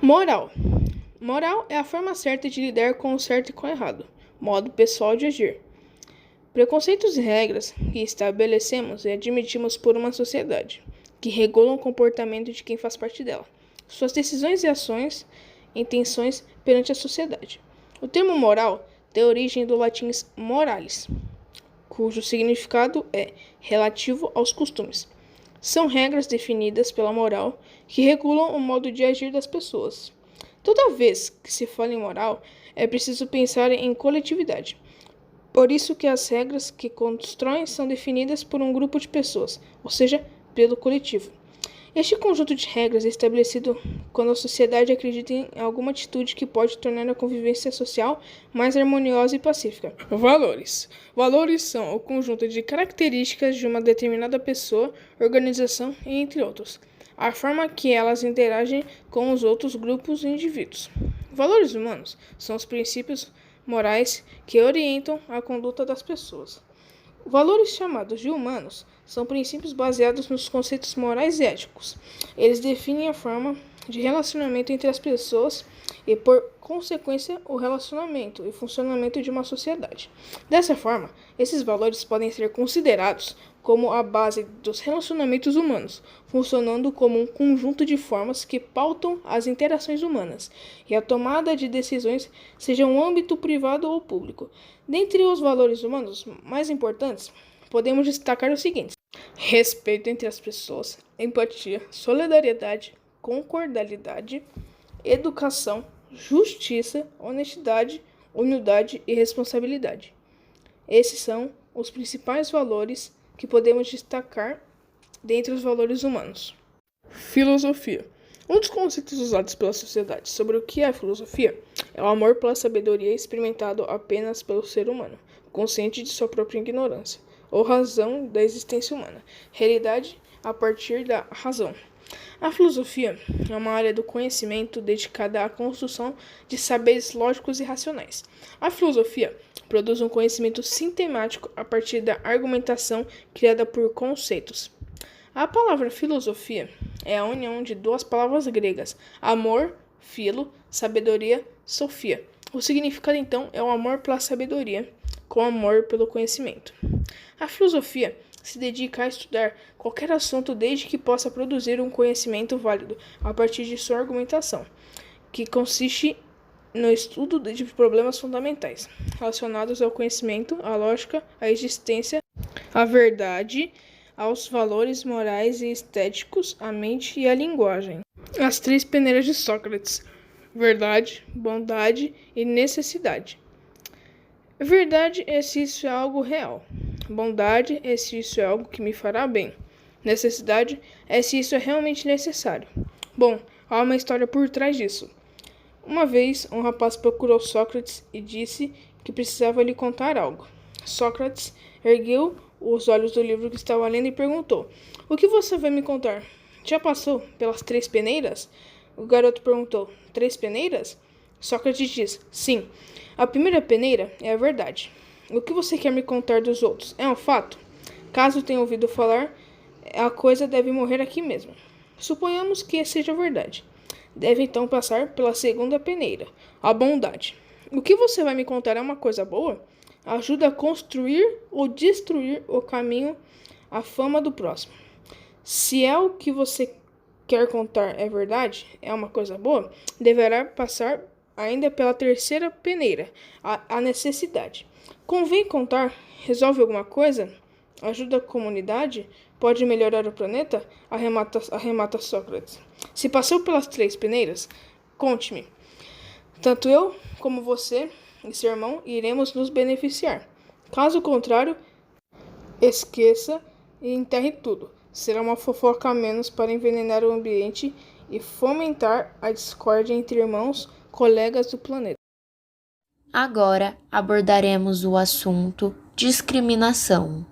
Moral. Moral é a forma certa de lidar com o certo e com o errado, modo pessoal de agir. Preconceitos e regras que estabelecemos e admitimos por uma sociedade, que regulam o comportamento de quem faz parte dela, suas decisões e ações, intenções perante a sociedade. O termo moral tem origem do latim moralis, cujo significado é relativo aos costumes. São regras definidas pela moral que regulam o modo de agir das pessoas. Toda vez que se fala em moral, é preciso pensar em coletividade. Por isso que as regras que constroem são definidas por um grupo de pessoas, ou seja, pelo coletivo. Este conjunto de regras é estabelecido quando a sociedade acredita em alguma atitude que pode tornar a convivência social mais harmoniosa e pacífica. Valores. Valores são o conjunto de características de uma determinada pessoa, organização e entre outros, a forma que elas interagem com os outros grupos e indivíduos. Valores humanos são os princípios morais que orientam a conduta das pessoas. Valores chamados de humanos são princípios baseados nos conceitos morais e éticos. Eles definem a forma de relacionamento entre as pessoas e, por consequência, o relacionamento e funcionamento de uma sociedade. Dessa forma, esses valores podem ser considerados como a base dos relacionamentos humanos, funcionando como um conjunto de formas que pautam as interações humanas e a tomada de decisões, seja um âmbito privado ou público. Dentre os valores humanos mais importantes, podemos destacar os seguintes: respeito entre as pessoas, empatia, solidariedade, concordalidade, educação, justiça, honestidade, humildade e responsabilidade. Esses são os principais valores que podemos destacar dentre os valores humanos. Filosofia. Um dos conceitos usados pela sociedade sobre o que é filosofia é o amor pela sabedoria experimentado apenas pelo ser humano, consciente de sua própria ignorância, ou razão da existência humana, realidade a partir da razão. A filosofia é uma área do conhecimento dedicada à construção de saberes lógicos e racionais. A filosofia produz um conhecimento sistemático a partir da argumentação criada por conceitos. A palavra filosofia é a união de duas palavras gregas, amor, filo, sabedoria, sofia. O significado, então, é o amor pela sabedoria, com amor pelo conhecimento. A filosofia se dedica a estudar qualquer assunto desde que possa produzir um conhecimento válido a partir de sua argumentação, que consiste no estudo de problemas fundamentais relacionados ao conhecimento, à lógica, à existência, à verdade, aos valores morais e estéticos, à mente e à linguagem. As três peneiras de Sócrates: verdade, bondade e necessidade. Verdade é se isso é algo real. Bondade é se isso é algo que me fará bem. Necessidade é se isso é realmente necessário. Bom, há uma história por trás disso. Uma vez, um rapaz procurou Sócrates e disse que precisava lhe contar algo. Sócrates ergueu os olhos do livro que estava lendo e perguntou: "O que você vai me contar? Já passou pelas três peneiras?" O garoto perguntou: "Três peneiras?" Sócrates disse: "Sim. A primeira peneira é a verdade. O que você quer me contar dos outros? É um fato? Caso tenha ouvido falar, a coisa deve morrer aqui mesmo. Suponhamos que seja verdade. Deve então passar pela segunda peneira, a bondade. O que você vai me contar é uma coisa boa? Ajuda a construir ou destruir o caminho, a fama do próximo. Se é o que você quer contar é verdade, é uma coisa boa, deverá passar ainda pela terceira peneira, a necessidade. Convém contar? Resolve alguma coisa? Ajuda a comunidade? Pode melhorar o planeta? Arremata Sócrates. Se passou pelas três peneiras, conte-me. Tanto eu como você e seu irmão iremos nos beneficiar. Caso contrário, esqueça e enterre tudo. Será uma fofoca a menos para envenenar o ambiente e fomentar a discórdia entre irmãos, colegas do planeta. Agora abordaremos o assunto discriminação.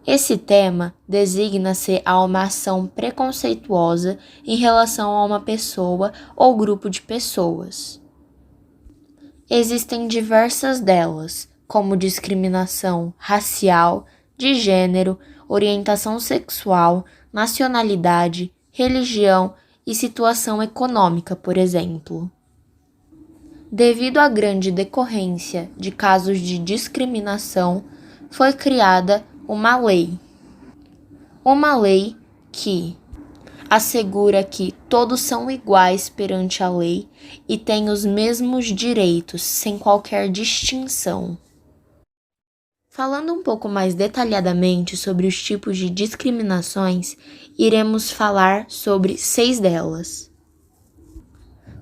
Esse tema designa-se a uma ação preconceituosa em relação a uma pessoa ou grupo de pessoas. Existem diversas delas, como discriminação racial, de gênero, orientação sexual, nacionalidade, religião, e situação econômica, por exemplo. Devido à grande decorrência de casos de discriminação, foi criada uma lei. Uma lei que assegura que todos são iguais perante a lei e têm os mesmos direitos, sem qualquer distinção. Falando um pouco mais detalhadamente sobre os tipos de discriminações, iremos falar sobre 6 delas.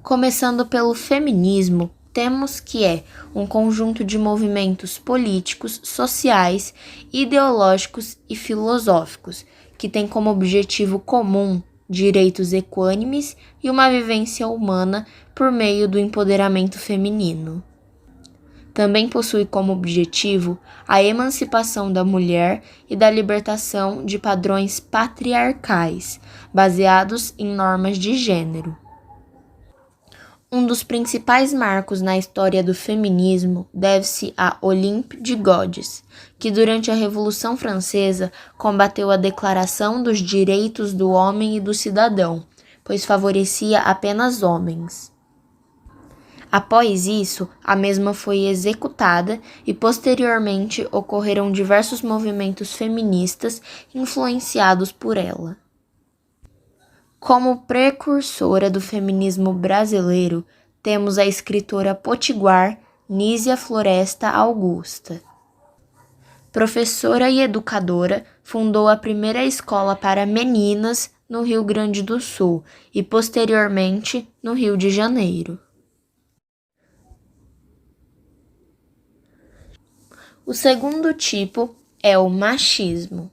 Começando pelo feminismo, temos que é um conjunto de movimentos políticos, sociais, ideológicos e filosóficos que tem como objetivo comum direitos equânimes e uma vivência humana por meio do empoderamento feminino. Também possui como objetivo a emancipação da mulher e da libertação de padrões patriarcais, baseados em normas de gênero. Um dos principais marcos na história do feminismo deve-se a Olympe de Gouges, que durante a Revolução Francesa combateu a Declaração dos Direitos do Homem e do Cidadão, pois favorecia apenas homens. Após isso, a mesma foi executada e posteriormente ocorreram diversos movimentos feministas influenciados por ela. Como precursora do feminismo brasileiro, temos a escritora potiguar Nísia Floresta Augusta. Professora e educadora, fundou a primeira escola para meninas no Rio Grande do Sul e, posteriormente, no Rio de Janeiro. O segundo tipo é o machismo.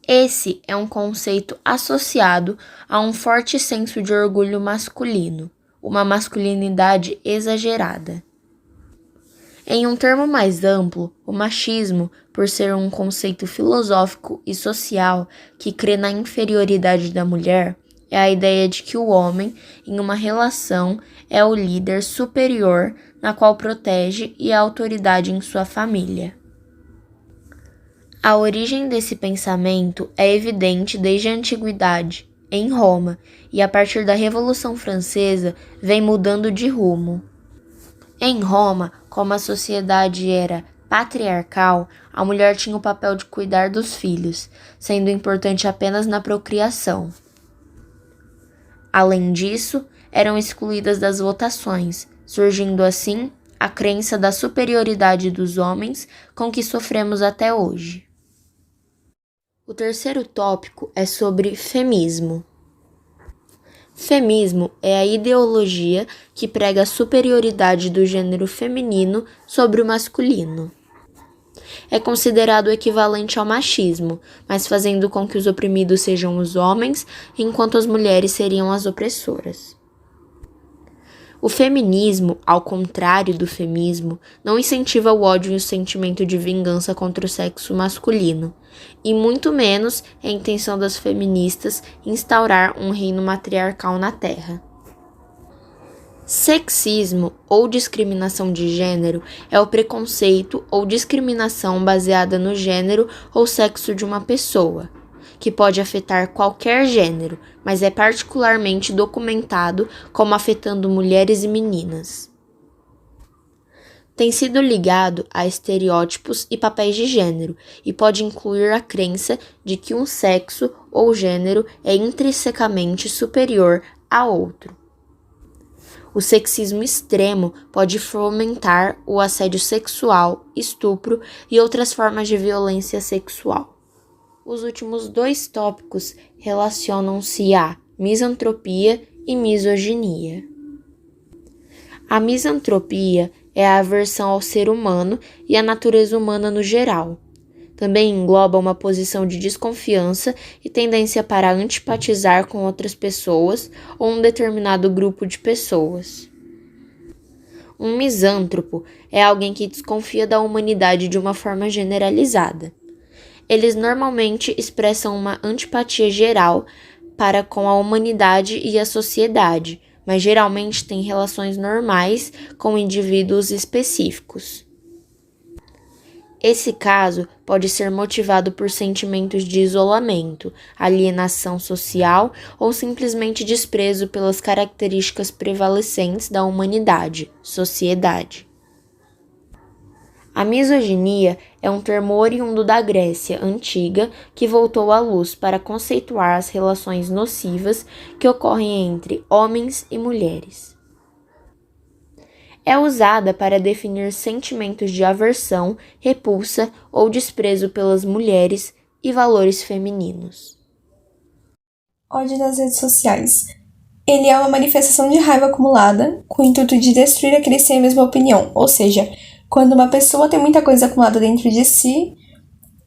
Esse é um conceito associado a um forte senso de orgulho masculino, uma masculinidade exagerada. Em um termo mais amplo, o machismo, por ser um conceito filosófico e social que crê na inferioridade da mulher, é a ideia de que o homem, em uma relação, é o líder superior na qual protege e a autoridade em sua família. A origem desse pensamento é evidente desde a antiguidade, em Roma, e a partir da Revolução Francesa vem mudando de rumo. Em Roma, como a sociedade era patriarcal, a mulher tinha o papel de cuidar dos filhos, sendo importante apenas na procriação. Além disso, eram excluídas das votações, surgindo assim a crença da superioridade dos homens com que sofremos até hoje. O terceiro tópico é sobre feminismo. Feminismo é a ideologia que prega a superioridade do gênero feminino sobre o masculino. É considerado equivalente ao machismo, mas fazendo com que os oprimidos sejam os homens, enquanto as mulheres seriam as opressoras. O feminismo, ao contrário do feminismo, não incentiva o ódio e o sentimento de vingança contra o sexo masculino, e muito menos é a intenção das feministas instaurar um reino matriarcal na Terra. Sexismo ou discriminação de gênero é o preconceito ou discriminação baseada no gênero ou sexo de uma pessoa, que pode afetar qualquer gênero, mas é particularmente documentado como afetando mulheres e meninas. Tem sido ligado a estereótipos e papéis de gênero e pode incluir a crença de que um sexo ou gênero é intrinsecamente superior a outro. O sexismo extremo pode fomentar o assédio sexual, estupro e outras formas de violência sexual. Os últimos 2 tópicos relacionam-se à misantropia e misoginia. A misantropia é a aversão ao ser humano e à natureza humana no geral. Também engloba uma posição de desconfiança e tendência para antipatizar com outras pessoas ou um determinado grupo de pessoas. Um misântropo é alguém que desconfia da humanidade de uma forma generalizada. Eles normalmente expressam uma antipatia geral para com a humanidade e a sociedade, mas geralmente têm relações normais com indivíduos específicos. Esse caso pode ser motivado por sentimentos de isolamento, alienação social ou simplesmente desprezo pelas características prevalecentes da humanidade, sociedade. A misoginia é um termo oriundo da Grécia antiga que voltou à luz para conceituar as relações nocivas que ocorrem entre homens e mulheres. É usada para definir sentimentos de aversão, repulsa ou desprezo pelas mulheres e valores femininos. Ódio nas redes sociais. Ele é uma manifestação de raiva acumulada com o intuito de destruir aqueles que têm a mesma opinião, ou seja, quando uma pessoa tem muita coisa acumulada dentro de si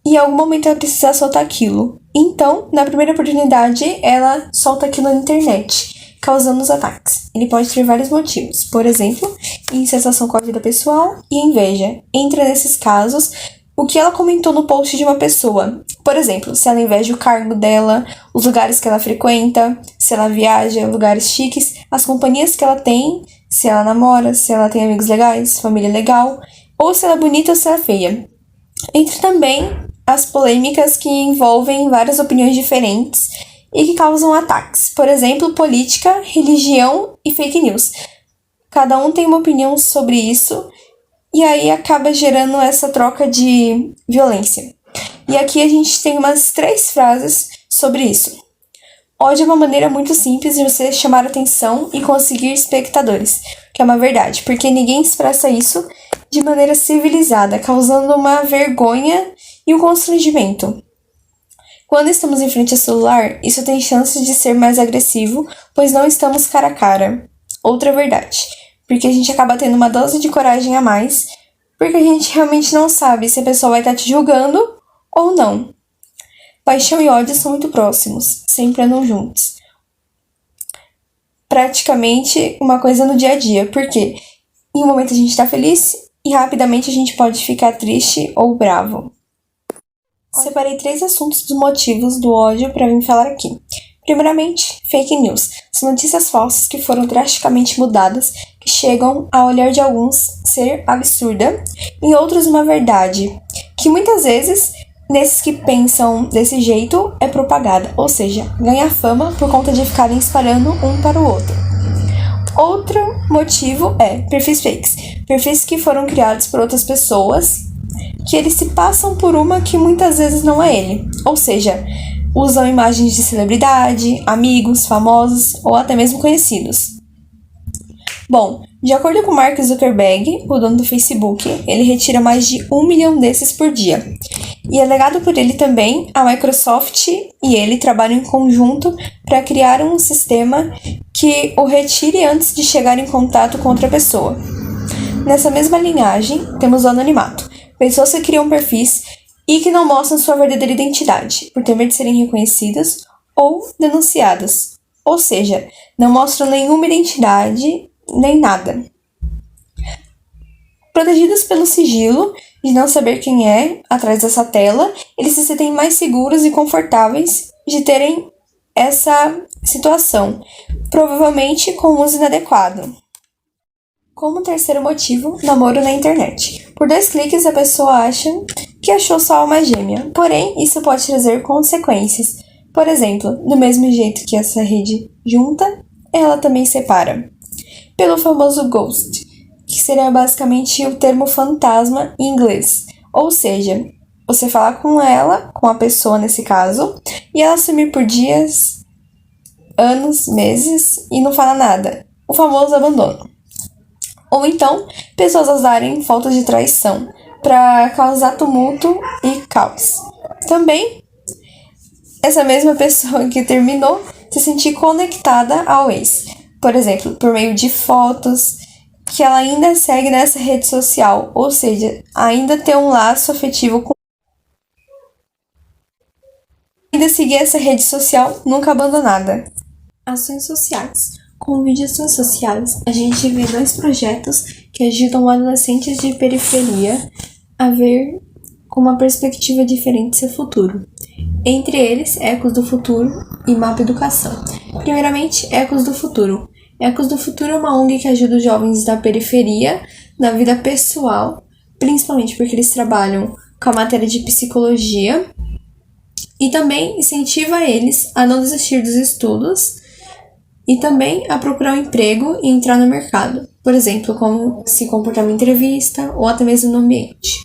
e em algum momento ela precisa soltar aquilo. Então, na primeira oportunidade, ela solta aquilo na internet, causando os ataques. Ele pode ter vários motivos, por exemplo, insatisfação com a vida pessoal e inveja. Entra nesses casos o que ela comentou no post de uma pessoa. Por exemplo, se ela inveja o cargo dela, os lugares que ela frequenta, se ela viaja, lugares chiques, as companhias que ela tem, se ela namora, se ela tem amigos legais, família legal, ou se ela é bonita ou se ela é feia. Entre também as polêmicas que envolvem várias opiniões diferentes e que causam ataques. Por exemplo, política, religião e fake news. Cada um tem uma opinião sobre isso e aí acaba gerando essa troca de violência. E aqui a gente tem umas 3 frases sobre isso. Ódio é uma maneira muito simples de você chamar atenção e conseguir espectadores, que é uma verdade, porque ninguém expressa isso de maneira civilizada, causando uma vergonha e um constrangimento. Quando estamos em frente ao celular, isso tem chances de ser mais agressivo, pois não estamos cara a cara. Outra verdade, porque a gente acaba tendo uma dose de coragem a mais, porque a gente realmente não sabe se a pessoa vai estar te julgando ou não. Paixão e ódio são muito próximos, sempre andam juntos. Praticamente uma coisa no dia a dia, porque em um momento a gente está feliz e rapidamente a gente pode ficar triste ou bravo. Separei 3 assuntos dos motivos do ódio para vir falar aqui. Primeiramente, fake news. São notícias falsas que foram drasticamente mudadas, que chegam, ao olhar de alguns, ser absurda, e outros uma verdade, que muitas vezes, nesses que pensam desse jeito, é propagada, ou seja, ganha fama por conta de ficarem espalhando um para o outro. Outro motivo é perfis fakes. Perfis que foram criados por outras pessoas, que eles se passam por uma que muitas vezes não é ele. Ou seja, usam imagens de celebridade, amigos, famosos ou até mesmo conhecidos. Bom, de acordo com Mark Zuckerberg, o dono do Facebook, ele retira mais de 1 milhão desses por dia. E é legado por ele também, a Microsoft e ele trabalham em conjunto para criar um sistema que o retire antes de chegar em contato com outra pessoa. Nessa mesma linhagem, temos o anonimato. Pessoas que criam perfis e que não mostram sua verdadeira identidade, por ter medo de serem reconhecidas ou denunciadas. Ou seja, não mostram nenhuma identidade, nem nada. Protegidos pelo sigilo de não saber quem é atrás dessa tela, eles se sentem mais seguros e confortáveis de terem essa situação, provavelmente com uso inadequado. Como terceiro motivo, namoro na internet. Por 2 cliques a pessoa acha que achou sua alma gêmea, porém isso pode trazer consequências. Por exemplo, do mesmo jeito que essa rede junta, ela também separa. Pelo famoso ghost, que seria basicamente o termo fantasma em inglês. Ou seja, você falar com ela, com a pessoa nesse caso, e ela sumir por dias, anos, meses e não fala nada. O famoso abandono. Ou então, pessoas usarem fotos de traição para causar tumulto e caos. Também, essa mesma pessoa que terminou se sentir conectada ao ex. Por exemplo, por meio de fotos que ela ainda segue nessa rede social, ou seja, ainda tem um laço afetivo com ainda seguir essa rede social nunca abandonada. Ações sociais. Com o vídeo Ações Sociais, a gente vê 2 projetos que ajudam adolescentes de periferia a ver com uma perspectiva diferente seu futuro. Entre eles, Ecos do Futuro e Mapa Educação. Primeiramente, Ecos do Futuro. Ecos do Futuro é uma ONG que ajuda os jovens da periferia na vida pessoal, principalmente porque eles trabalham com a matéria de psicologia e também incentiva eles a não desistir dos estudos e também a procurar um emprego e entrar no mercado, por exemplo, como se comportar numa entrevista ou até mesmo no ambiente.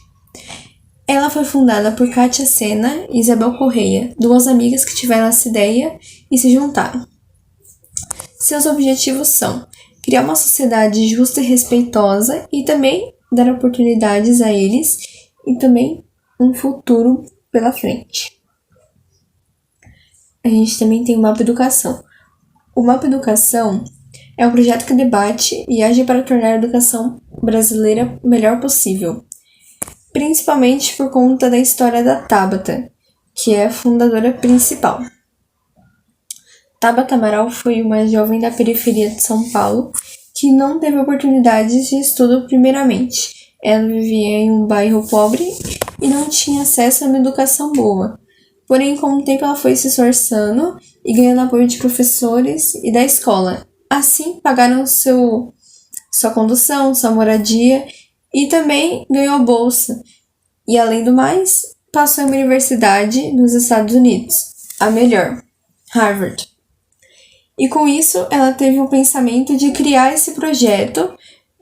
Ela foi fundada por Kátia Sena e Isabel Correia, duas amigas que tiveram essa ideia e se juntaram. Seus objetivos são criar uma sociedade justa e respeitosa e também dar oportunidades a eles e também um futuro pela frente. A gente também tem o Mapa Educação. O Mapa Educação é um projeto que debate e age para tornar a educação brasileira o melhor possível, principalmente por conta da história da Tabata, que é a fundadora principal. Tabata Amaral foi uma jovem da periferia de São Paulo que não teve oportunidades de estudo primeiramente. Ela vivia em um bairro pobre e não tinha acesso a uma educação boa. Porém, com o tempo ela foi se esforçando e ganhando apoio de professores e da escola. Assim, pagaram sua condução, sua moradia e também ganhou bolsa. E, além do mais, passou em uma universidade nos Estados Unidos, a melhor, Harvard. E com isso, ela teve o pensamento de criar esse projeto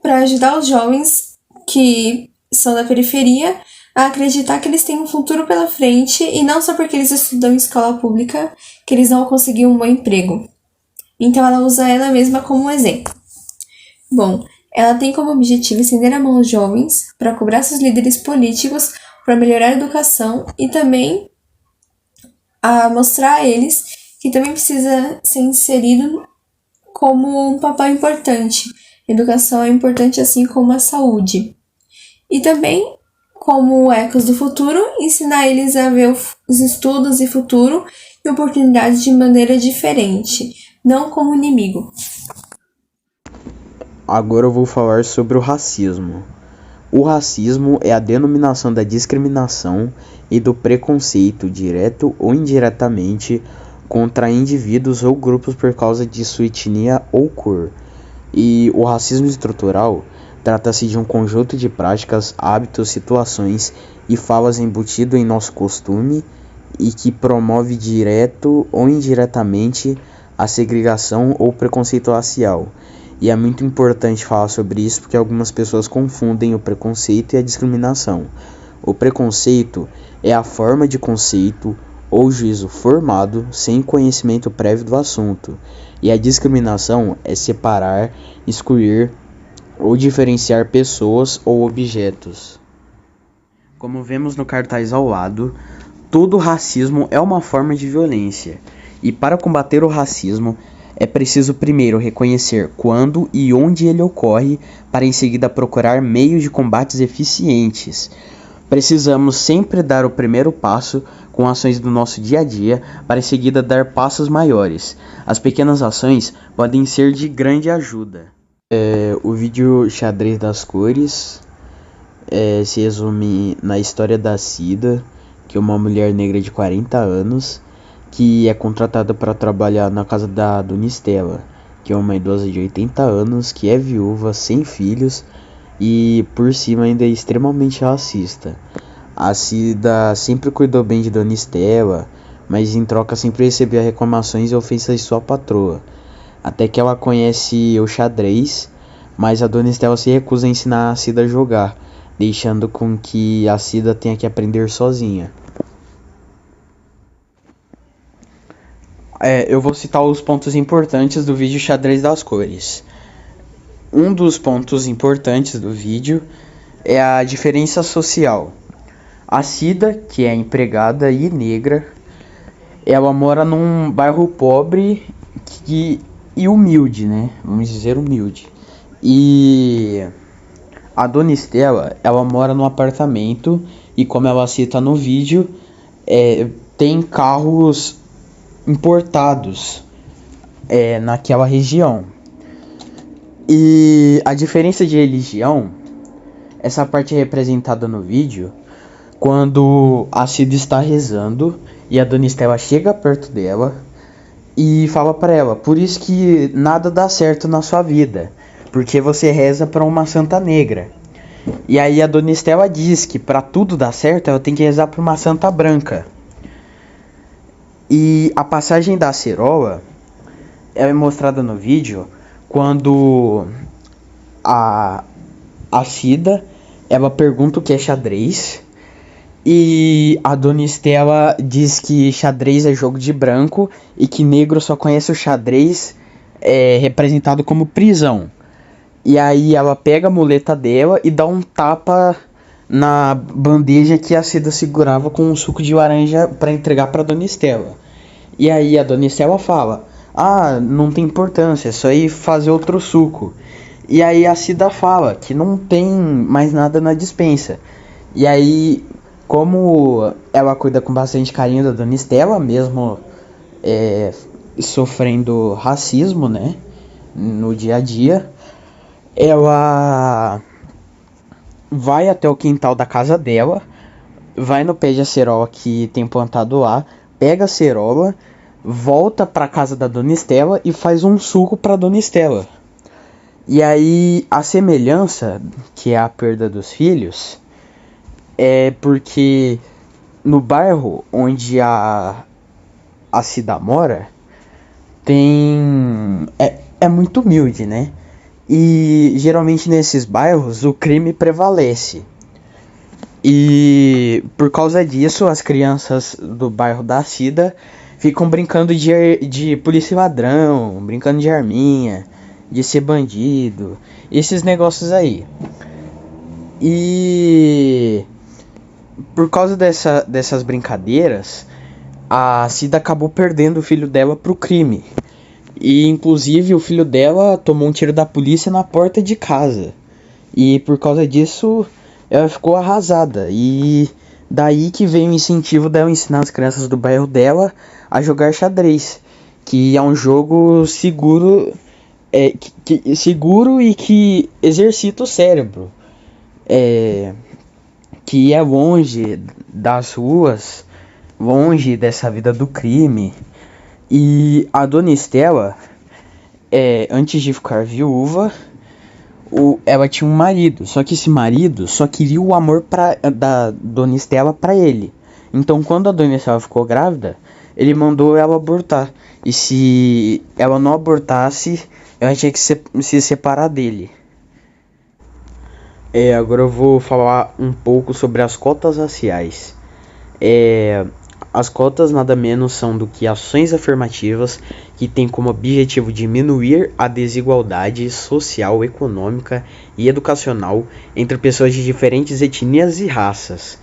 para ajudar os jovens que são da periferia a acreditar que eles têm um futuro pela frente e não só porque eles estudam em escola pública que eles vão conseguir um bom emprego. Então ela usa ela mesma como um exemplo. Bom, ela tem como objetivo estender a mão aos jovens para cobrar seus líderes políticos para melhorar a educação e também a mostrar a eles que também precisa ser inserido como um papel importante. A educação é importante assim como a saúde. E também, como ecos do futuro, ensinar eles a ver os estudos e futuro e oportunidades de maneira diferente, não como inimigo. Agora eu vou falar sobre o racismo. O racismo é a denominação da discriminação e do preconceito, direto ou indiretamente, contra indivíduos ou grupos por causa de sua etnia ou cor. E o racismo estrutural trata-se de um conjunto de práticas, hábitos, situações e falas embutido em nosso costume e que promove direto ou indiretamente a segregação ou preconceito racial. E é muito importante falar sobre isso porque algumas pessoas confundem o preconceito e a discriminação. O preconceito é a forma de conceito ou juízo formado sem conhecimento prévio do assunto, e a discriminação é separar, excluir ou diferenciar pessoas ou objetos. Como vemos no cartaz ao lado, todo racismo é uma forma de violência, e para combater o racismo é preciso primeiro reconhecer quando e onde ele ocorre, para em seguida procurar meios de combates eficientes. Precisamos sempre dar o primeiro passo com ações do nosso dia a dia, para em seguida dar passos maiores. As pequenas ações podem ser de grande ajuda. O vídeo Xadrez das Cores se resume na história da Cida, que é uma mulher negra de 40 anos, que é contratada para trabalhar na casa da Dona Estela, que é uma idosa de 80 anos, que é viúva, sem filhos e por cima ainda é extremamente racista. A Cida sempre cuidou bem de Dona Estela, mas em troca sempre recebia reclamações e ofensas de sua patroa. Até que ela conhece o xadrez, mas a Dona Estela se recusa a ensinar a Cida a jogar, deixando com que a Cida tenha que aprender sozinha. Eu vou citar os pontos importantes do vídeo Xadrez das Cores. Um dos pontos importantes do vídeo é a diferença social. A Cida, que é empregada e negra, ela mora num bairro pobre e humilde, né? Vamos dizer humilde. E a Dona Estela, ela mora num apartamento e, como ela cita no vídeo, tem carros importados naquela região. E a diferença de religião, essa parte é representada no vídeo quando a Cida está rezando e a Dona Estela chega perto dela e fala para ela: por isso que nada dá certo na sua vida, porque você reza para uma santa negra. E aí a Dona Estela diz que para tudo dar certo, ela tem que rezar para uma santa branca. E a passagem da acerola ela é mostrada no vídeo quando a Cida ela pergunta o que é xadrez. E a Dona Estela diz que xadrez é jogo de branco e que negro só conhece o xadrez representado como prisão. E aí ela pega a muleta dela e dá um tapa na bandeja que a Cida segurava com um suco de laranja para entregar para Dona Estela. E aí a Dona Estela fala: "Ah, não tem importância, é só ir fazer outro suco". E aí a Cida fala que não tem mais nada na despensa. E aí, como ela cuida com bastante carinho da Dona Estela, mesmo sofrendo racismo, né, no dia a dia, ela vai até o quintal da casa dela, vai no pé de acerola que tem plantado lá, pega a acerola, volta pra casa da Dona Estela e faz um suco pra Dona Estela. E aí a semelhança, que é a perda dos filhos, é porque no bairro onde a Cida mora é muito humilde, né? E geralmente nesses bairros o crime prevalece. E por causa disso as crianças do bairro da Cida ficam brincando de polícia e ladrão, brincando de arminha, de ser bandido, esses negócios aí. E por causa dessas brincadeiras, a Cida acabou perdendo o filho dela pro crime. E inclusive o filho dela tomou um tiro da polícia na porta de casa. E por causa disso ela ficou arrasada. E daí que veio o incentivo dela ensinar as crianças do bairro dela a jogar xadrez, que é um jogo seguro, seguro e que exercita o cérebro, que é longe das ruas, longe dessa vida do crime. E a Dona Estela, antes de ficar viúva, ela tinha um marido, só que esse marido só queria o amor da Dona Estela pra ele. Então quando a Dona Estela ficou grávida, ele mandou ela abortar. E se ela não abortasse, ela tinha que se separar dele. Agora eu vou falar um pouco sobre as cotas raciais. As cotas nada menos são do que ações afirmativas que têm como objetivo diminuir a desigualdade social, econômica e educacional entre pessoas de diferentes etnias e raças.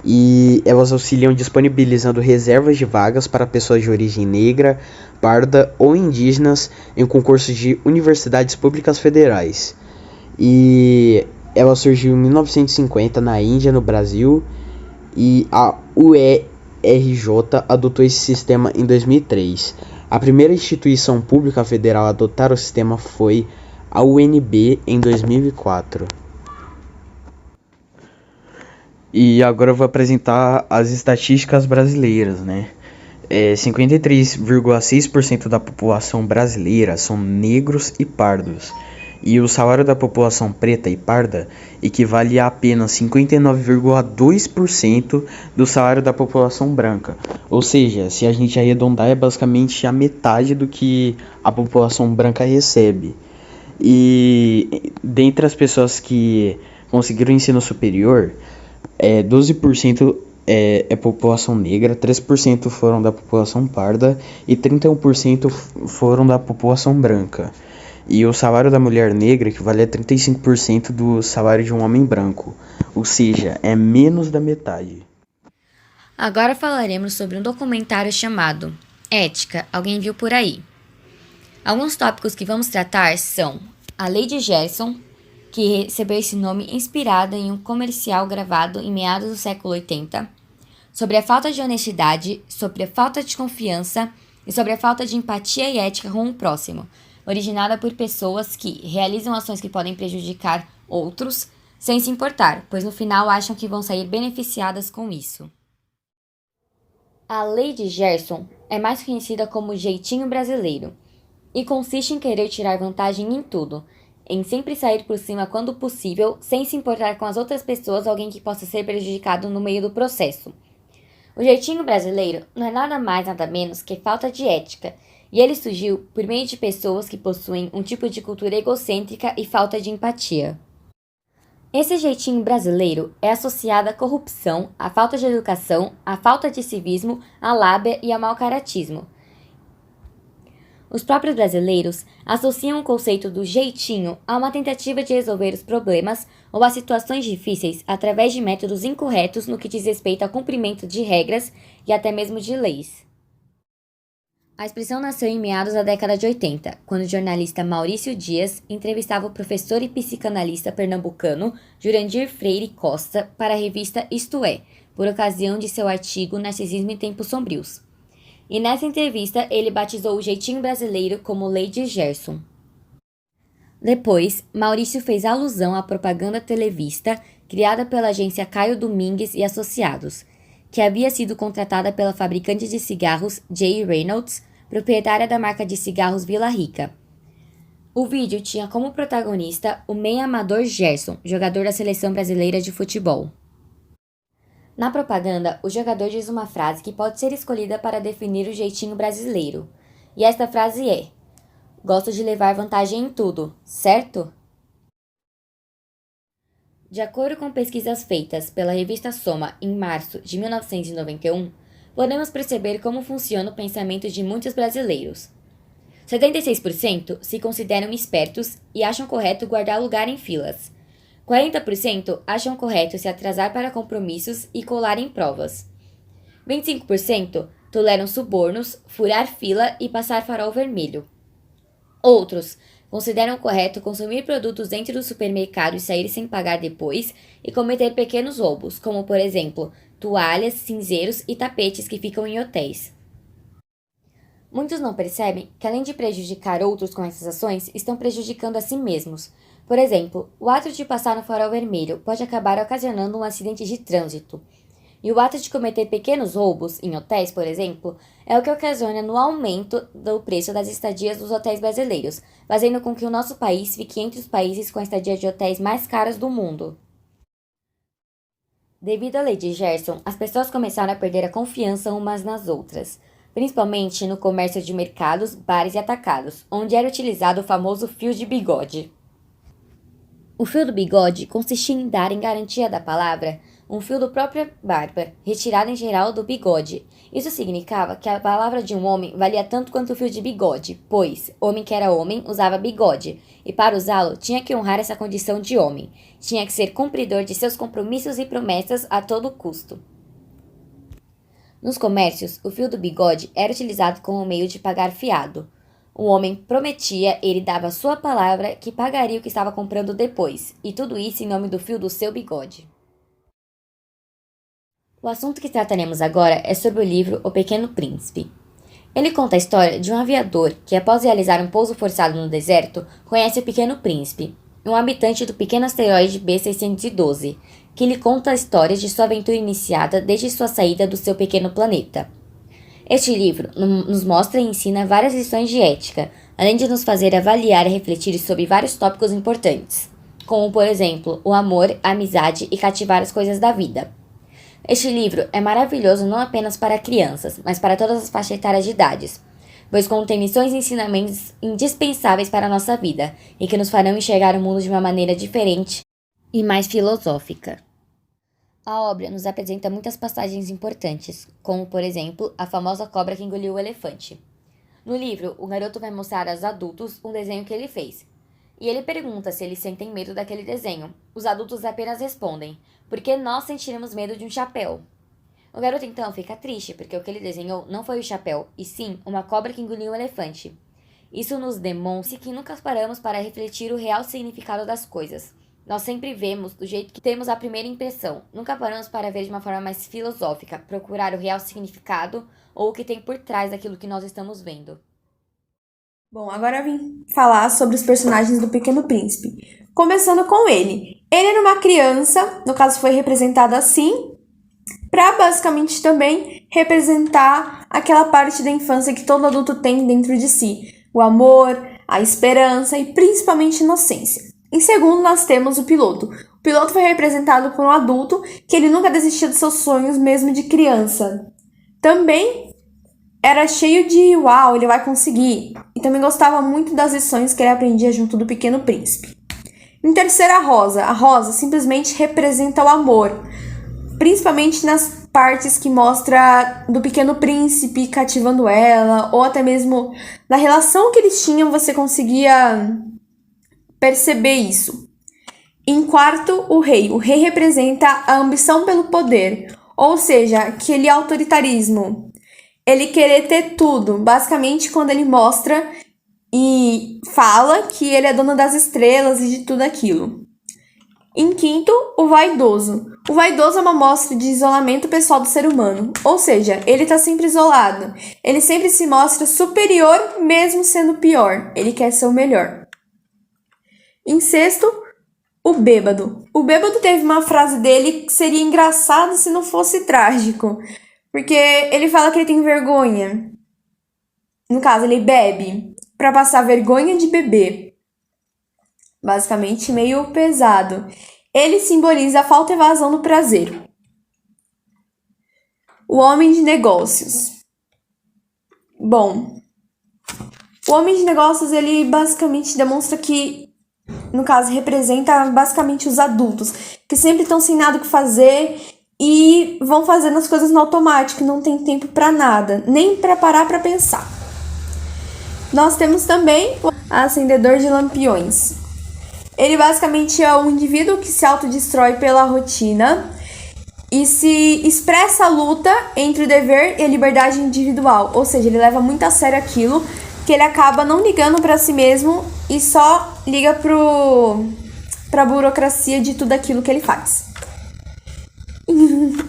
E elas auxiliam disponibilizando reservas de vagas para pessoas de origem negra, parda ou indígenas em concursos de universidades públicas federais. E ela surgiu em 1950 na Índia, no Brasil, e a UERJ adotou esse sistema em 2003. A primeira instituição pública federal a adotar o sistema foi a UNB em 2004. E agora eu vou apresentar as estatísticas brasileiras, né? 53,6% da população brasileira são negros e pardos. E o salário da população preta e parda equivale a apenas 59,2% do salário da população branca. Ou seja, se a gente arredondar, é basicamente a metade do que a população branca recebe. E dentre as pessoas que conseguiram ensino superior, 12% é população negra, 3% foram da população parda e 31% foram da população branca. E o salário da mulher negra equivale a 35% do salário de um homem branco, ou seja, é menos da metade. Agora falaremos sobre um documentário chamado Ética, Alguém Viu Por Aí? Alguns tópicos que vamos tratar são a Lei de Gerson, que recebeu esse nome inspirada em um comercial gravado em meados do século 80, sobre a falta de honestidade, sobre a falta de confiança e sobre a falta de empatia e ética com o próximo, originada por pessoas que realizam ações que podem prejudicar outros sem se importar, pois no final acham que vão sair beneficiadas com isso. A Lei de Gerson é mais conhecida como jeitinho brasileiro e consiste em querer tirar vantagem em tudo, em sempre sair por cima quando possível, sem se importar com as outras pessoas ou alguém que possa ser prejudicado no meio do processo. O jeitinho brasileiro não é nada mais nada menos que falta de ética, e ele surgiu por meio de pessoas que possuem um tipo de cultura egocêntrica e falta de empatia. Esse jeitinho brasileiro é associado à corrupção, à falta de educação, à falta de civismo, à lábia e ao mau caratismo. Os próprios brasileiros associam o conceito do jeitinho a uma tentativa de resolver os problemas ou as situações difíceis através de métodos incorretos no que diz respeito ao cumprimento de regras e até mesmo de leis. A expressão nasceu em meados da década de 80, quando o jornalista Maurício Dias entrevistava o professor e psicanalista pernambucano Jurandir Freire Costa para a revista Isto É, por ocasião de seu artigo Narcisismo em Tempos Sombrios. E nessa entrevista ele batizou o jeitinho brasileiro como Lei de Gerson. Depois, Maurício fez alusão à propaganda televista criada pela agência Caio Domingues e Associados, que havia sido contratada pela fabricante de cigarros J. Reynolds, proprietária da marca de cigarros Vila Rica. O vídeo tinha como protagonista o meia amador Gerson, jogador da seleção brasileira de futebol. Na propaganda, o jogador diz uma frase que pode ser escolhida para definir o jeitinho brasileiro. E esta frase é: "Gosto de levar vantagem em tudo, certo?" De acordo com pesquisas feitas pela revista Soma em março de 1991, podemos perceber como funciona o pensamento de muitos brasileiros. 76% se consideram espertos e acham correto guardar lugar em filas. 40% acham correto se atrasar para compromissos e colar em provas. 25% toleram subornos, furar fila e passar farol vermelho. Outros consideram correto consumir produtos dentro do supermercado e sair sem pagar depois e cometer pequenos roubos, como, por exemplo, toalhas, cinzeiros e tapetes que ficam em hotéis. Muitos não percebem que, além de prejudicar outros com essas ações, estão prejudicando a si mesmos. Por exemplo, o ato de passar no farol vermelho pode acabar ocasionando um acidente de trânsito. E o ato de cometer pequenos roubos, em hotéis, por exemplo, é o que ocasiona no aumento do preço das estadias dos hotéis brasileiros, fazendo com que o nosso país fique entre os países com a estadia de hotéis mais caros do mundo. Devido à lei de Gerson, as pessoas começaram a perder a confiança umas nas outras, principalmente no comércio de mercados, bares e atacados, onde era utilizado o famoso fio de bigode. O fio do bigode consistia em dar, em garantia da palavra, um fio da própria barba, retirado em geral do bigode. Isso significava que a palavra de um homem valia tanto quanto o fio de bigode, pois, homem que era homem usava bigode, e para usá-lo tinha que honrar essa condição de homem, tinha que ser cumpridor de seus compromissos e promessas a todo custo. Nos comércios, o fio do bigode era utilizado como meio de pagar fiado. O homem prometia, ele dava sua palavra que pagaria o que estava comprando depois, e tudo isso em nome do fio do seu bigode. O assunto que trataremos agora é sobre o livro O Pequeno Príncipe. Ele conta a história de um aviador que, após realizar um pouso forçado no deserto, conhece o Pequeno Príncipe, um habitante do pequeno asteroide B612, que lhe conta a história de sua aventura iniciada desde sua saída do seu pequeno planeta. Este livro nos mostra e ensina várias lições de ética, além de nos fazer avaliar e refletir sobre vários tópicos importantes, como, por exemplo, o amor, a amizade e cativar as coisas da vida. Este livro é maravilhoso não apenas para crianças, mas para todas as faixas etárias de idades, pois contém lições e ensinamentos indispensáveis para a nossa vida e que nos farão enxergar o mundo de uma maneira diferente e mais filosófica. A obra nos apresenta muitas passagens importantes, como, por exemplo, a famosa cobra que engoliu o elefante. No livro, o garoto vai mostrar aos adultos um desenho que ele fez, e ele pergunta se eles sentem medo daquele desenho. Os adultos apenas respondem: "Por que nós sentiremos medo de um chapéu?" O garoto então fica triste, porque o que ele desenhou não foi o chapéu, e sim uma cobra que engoliu um elefante. Isso nos demonstra que nunca paramos para refletir o real significado das coisas. Nós sempre vemos do jeito que temos a primeira impressão. Nunca paramos para ver de uma forma mais filosófica, procurar o real significado ou o que tem por trás daquilo que nós estamos vendo. Bom, agora eu vim falar sobre os personagens do Pequeno Príncipe. Começando com ele. Ele era uma criança, no caso foi representado assim, para basicamente também representar aquela parte da infância que todo adulto tem dentro de si. O amor, a esperança e principalmente a inocência. Em segundo, nós temos o piloto. O piloto foi representado por um adulto que ele nunca desistiu dos seus sonhos mesmo de criança. Também era cheio de uau, ele vai conseguir. E também gostava muito das lições que ele aprendia junto do Pequeno Príncipe. Em terceiro, a Rosa. A Rosa simplesmente representa o amor, principalmente nas partes que mostra do Pequeno Príncipe cativando ela, ou até mesmo na relação que eles tinham, você conseguia perceber isso. Em quarto, o Rei. O Rei representa a ambição pelo poder, ou seja, aquele autoritarismo. Ele querer ter tudo, basicamente quando ele mostra e fala que ele é dono das estrelas e de tudo aquilo. Em quinto, o vaidoso. O vaidoso é uma amostra de isolamento pessoal do ser humano, ou seja, ele está sempre isolado. Ele sempre se mostra superior, mesmo sendo pior. Ele quer ser o melhor. Em sexto, o bêbado. O bêbado teve uma frase dele que seria engraçada se não fosse trágico, porque ele fala que ele tem vergonha. No caso, ele bebe para passar vergonha de beber. Basicamente, meio pesado. Ele simboliza a falta de evasão do prazer. O homem de negócios. Bom, o homem de negócios, ele basicamente demonstra que, no caso, representa basicamente os adultos, que sempre estão sem nada o que fazer e vão fazendo as coisas no automático, não tem tempo para nada, nem para parar para pensar. Nós temos também o acendedor de lampiões. Ele basicamente é um indivíduo que se autodestrói pela rotina e se expressa a luta entre o dever e a liberdade individual. Ou seja, ele leva muito a sério aquilo que ele acaba não ligando para si mesmo e só liga para a burocracia de tudo aquilo que ele faz.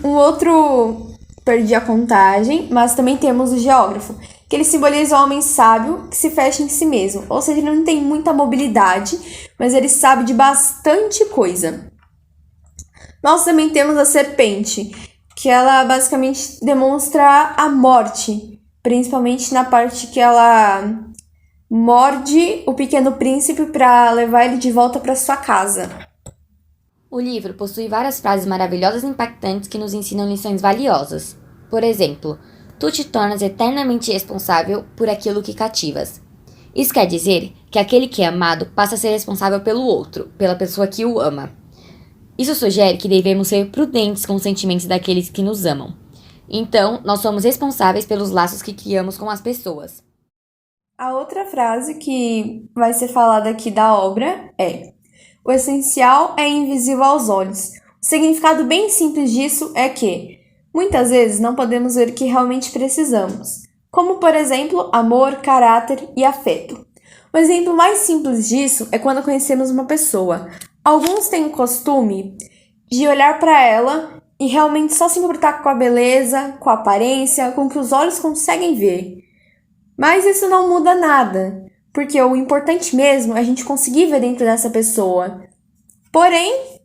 Um outro, perdi a contagem, mas também temos o geógrafo, que ele simboliza o homem sábio que se fecha em si mesmo. Ou seja, ele não tem muita mobilidade, mas ele sabe de bastante coisa. Nós também temos a serpente, que ela basicamente demonstra a morte, principalmente na parte que ela morde o Pequeno Príncipe para levar ele de volta para sua casa. O livro possui várias frases maravilhosas e impactantes que nos ensinam lições valiosas. Por exemplo, tu te tornas eternamente responsável por aquilo que cativas. Isso quer dizer que aquele que é amado passa a ser responsável pelo outro, pela pessoa que o ama. Isso sugere que devemos ser prudentes com os sentimentos daqueles que nos amam. Então, nós somos responsáveis pelos laços que criamos com as pessoas. A outra frase que vai ser falada aqui da obra é: o essencial é invisível aos olhos. O significado bem simples disso é que muitas vezes não podemos ver o que realmente precisamos, como, por exemplo, amor, caráter e afeto. Um exemplo mais simples disso é quando conhecemos uma pessoa. Alguns têm o costume de olhar para ela e realmente só se importar com a beleza, com a aparência, com o que os olhos conseguem ver. Mas isso não muda nada, porque o importante mesmo é a gente conseguir ver dentro dessa pessoa. Porém,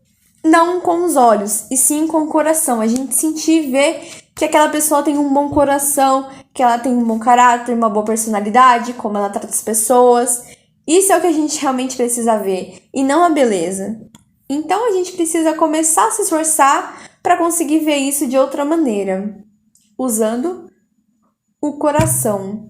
não com os olhos, e sim com o coração. A gente sentir e ver que aquela pessoa tem um bom coração, que ela tem um bom caráter, uma boa personalidade, como ela trata as pessoas. Isso é o que a gente realmente precisa ver, e não a beleza. Então a gente precisa começar a se esforçar para conseguir ver isso de outra maneira, usando o coração.